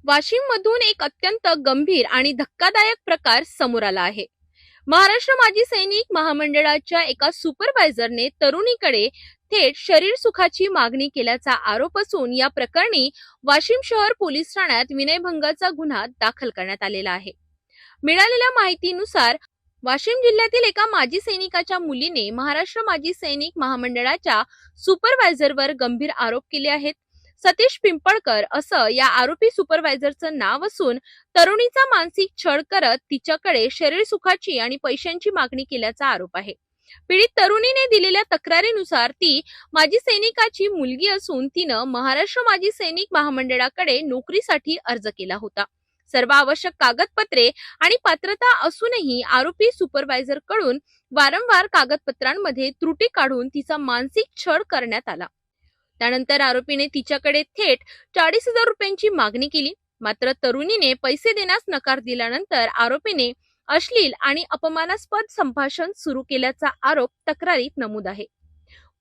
वाशिममधून एक अत्यंत गंभीर आणि धक्कादायक प्रकार समोर आला आहे। महाराष्ट्र माजी सैनिक महामंडळाच्या एका सुपरवायझरने तरुणीकडे थेट शरीर सुखाची मागणी केल्याचा आरोप असून या प्रकरणी वाशिम शहर पोलीस ठाण्यात विनयभंगाचा गुन्हा दाखल करण्यात आलेला आहे। मिळालेल्या माहितीनुसार वाशिम जिल्ह्यातील एका माजी सैनिकाच्या मुलीने महाराष्ट्र माजी सैनिक महामंडळाच्या सुपरवायझरवर गंभीर आरोप केले आहेत। सतीश पिंपळकर असं या आरोपी सुपरवायझरचं नाव असून तरुणीचा मानसिक छळ करत तिच्याकडे शरीर सुखाची आणि पैशांची मागणी केल्याचा आरोप आहे। पीडित तरुणीने दिलेल्या तक्रारीनुसार ती माजी सैनिकाची मुलगी असून तिनं महाराष्ट्र माजी सैनिक महामंडळाकडे नोकरीसाठी अर्ज केला होता। सर्व आवश्यक कागदपत्रे आणि पात्रता असूनही आरोपी सुपरवायझर कडून वारंवार कागदपत्रांमध्ये त्रुटी काढून तिचा मानसिक छळ करण्यात आला। त्यानंतर आरोपीने तिच्याकडे थेट 40,000 रुपयांची मागणी केली। मात्र तरुणीने पैसे देण्यास नकार दिल्यानंतर आरोपीने अश्लील आणि अपमानास्पद संभाषण सुरू केल्याचा आरोप तक्रारीत नमूद आहे।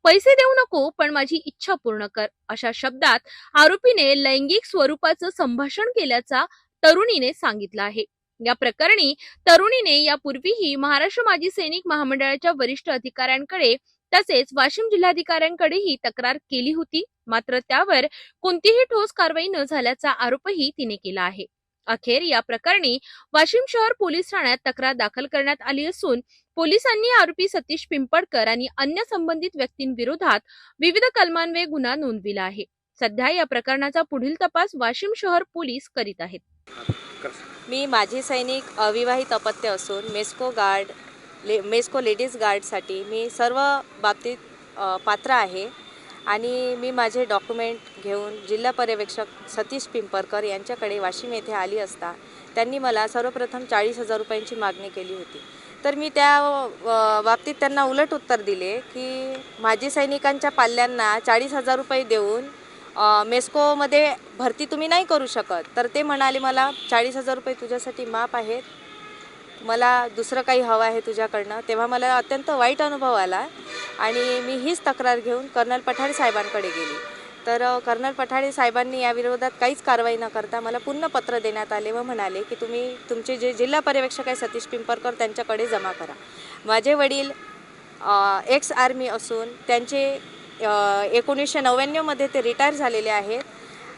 पैसे देऊ नको पण माझी इच्छा पूर्ण कर अशा शब्दात आरोपीने लैंगिक स्वरूपाचं संभाषण केल्याचा तरुणीने सांगितलं आहे। या प्रकरणी तरुणीने यापूर्वीही महाराष्ट्र माजी सैनिक महामंडळाच्या वरिष्ठ अधिकाऱ्यांकडे तसेच वाशिम जिल्हाधिकाऱ्यांकडेही तक्रार केली होती। मात्र त्यावर कोणतीही ठोस कारवाई न झाल्याचा आरोपही तिने केला आहे। अखेर या प्रकरणी वाशिम शहर पोलीस ठाण्यात तक्रार दाखल करण्यात आली असून पोलिसांनी आरोपी सतीश पिंपळकर आणि अन्य संबंधित व्यक्तींविरोधात विविध कलमान्वये गुन्हा नोंदविला आहे। सध्या या प्रकरणाचा पुढील तपास वाशिम शहर पोलीस करीत आहेत। मी माजी सैनिक अविवाहित अपत्य असून मेस्को लेडीज गार्डसाठी मी सर्व बाबतीत पात्र आहे आणि मी माझे डॉक्युमेंट घेऊन जिल्हा पर्यवेक्षक सतीश पिंपळकर यांच्याकडे वाशिम येथे आली असता त्यांनी मला सर्वप्रथम 40,000 रुपयांची मागणी केली होती। तर मी त्या बाबतीत त्यांना उलट उत्तर दिले की माजी सैनिकांच्या पाल्यांना 40,000 रुपये देऊन मेस्कोमध्ये भरती तुम्ही नाही करू शकत। तर ते म्हणाले मला 40,000 रुपये तुझ्यासाठी माफ आहेत, मला दुसरं काही हवं आहे तुझ्याकडनं। तेव्हा मला अत्यंत वाईट अनुभव आला आणि मी हीच तक्रार घेऊन कर्नल पठाडे साहेबांकडे गेली। तर कर्नल पठाडे साहेबांनी या विरोधात काहीच कारवाई न करता मला पुन्हा पत्र देण्यात आले व म्हणाले की तुम्ही तुमचे जे जिल्हा पर्यवेक्षक आहे सतीश पिंपळकर त्यांच्याकडे जमा करा। माझे वडील एक्स आर्मी असून त्यांचे 1999 मध्ये ते रिटायर झालेले आहेत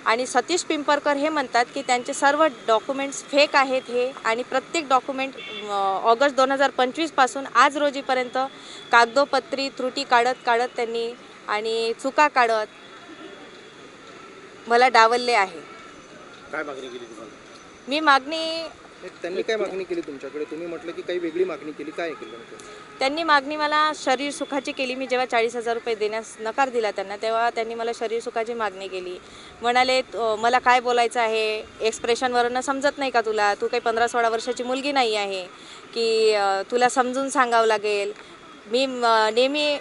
आणि सतीश पिंपळकर हे म्हणतात की त्यांचे सर्व डॉक्युमेंट्स फेक आहेत हे आणि प्रत्येक डॉक्युमेंट ऑगस्ट 2025 पासून आज रोजीपर्यंत कागदोपत्री त्रुटी काढत त्यांनी आणि चुका काढत मला डावलले आहे। काय मागणी केली तुम्हाला? मी मागणी त्यांनी काय मागणी केली तुमच्याकडे? तुम्ही म्हटलं की काही वेगळी मागणी केली, काय केलं? त्यांनी मागणी मला शरीर सुखाची केली। मी जेव्हा 40,000 रुपये देण्यास नकार दिला त्यांना तेव्हा त्यांनी मला शरीर सुखाची मागणी केली। म्हणाले मला काय बोलायचं आहे, एक्सप्रेशनवरनं समजत नाही का तुला? तू काही 15-16 वर्षाची मुलगी नाही आहे की तुला समजून सांगावं लागेल। मी नेहमी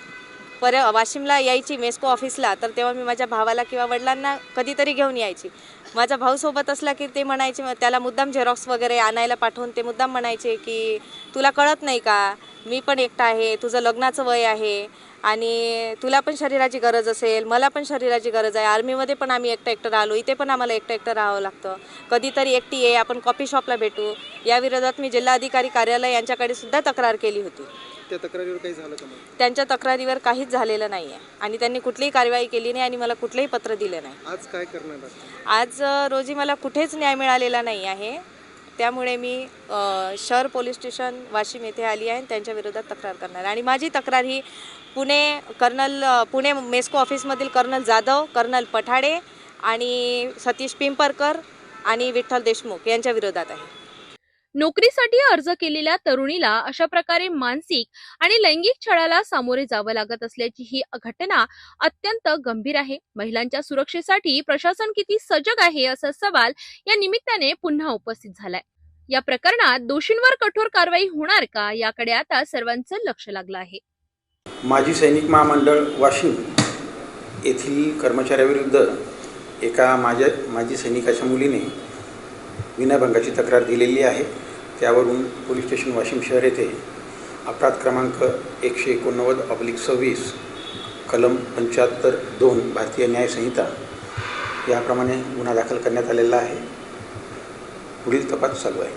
वाशिमला यायची मेस्को ऑफिसला, तर तेव्हा मी माझ्या भावाला किंवा वडिलांना कधीतरी घेऊन यायची। माझा भाऊ सोबत असला की ते म्हणायचे, त्याला मुद्दाम झेरॉक्स वगैरे आणायला पाठवून ते मुद्दाम म्हणायचे की तुला कळत नाही का, मी पण एकटा आहे, तुझं लग्नाचं वय आहे आणि तुला पण शरीराची गरज असेल, मला पण शरीराची गरज आहे। आर्मीमध्ये पण आम्ही एकटं राहिलो, इथे पण आम्हाला एकटं राहावं लागतं, कधीतरी एकटी ये, आपण कॉफी शॉपला भेटू। या विरोधात मी जिल्हाधिकारी कार्यालय यांच्याकडे सुद्धा तक्रार केली होती। त्या तक्रारीवर काही झालं का? त्यांच्या तक्रारीवर काहीच झालेलं नाही आहे आणि त्यांनी कुठलीही कारवाई केली नाही आणि मला कुठलंही पत्र दिलं नाही। आज काय करणार? आज रोजी मला कुठेच न्याय मिळालेला नाही आहे, त्यामुळे मी शहर पोलीस स्टेशन वाशिम येथे आली आहे आणि त्यांच्या विरोधात तक्रार करणार आणि माझी तक्रार ही पुणे मेस्को ऑफिसमधील कर्नल जाधव, कर्नल पठाडे आणि सतीश पिंपळकर आणि विठ्ठल देशमुख यांच्या विरोधात आहे। नोकरीसाठी अर्ज केलेल्या तरुणीला अशा प्रकारे मानसिक आणि लैंगिक छळाला सामोरे जावं लागत असल्याची ही घटना अत्यंत गंभीर आहे। महिलांच्या सुरक्षेसाठी प्रशासन किती सजग आहे असा सवाल या निमित्ताने पुन्हा उपस्थित झालाय। या प्रकरणात दोषींवर कठोर कारवाई होणार का याकडे आता सर्वांचं लक्ष लागलं आहे। माजी सैनिक महामंडळ वाशिम येथील कर्मचाऱ्याविरुद्ध एका माजी सैनिकाच्या मुलीने विनयभंगाची तक्रार दिलेली आहे। त्यावरून पोलीस स्टेशन वाशिम शहर येथे अपराध क्रमांक 189/26 कलम 75(2) भारतीय न्याय संहिता याप्रमाणे गुन्हा दाखल करण्यात आलेला आहे। पुढील तपास चालू आहे.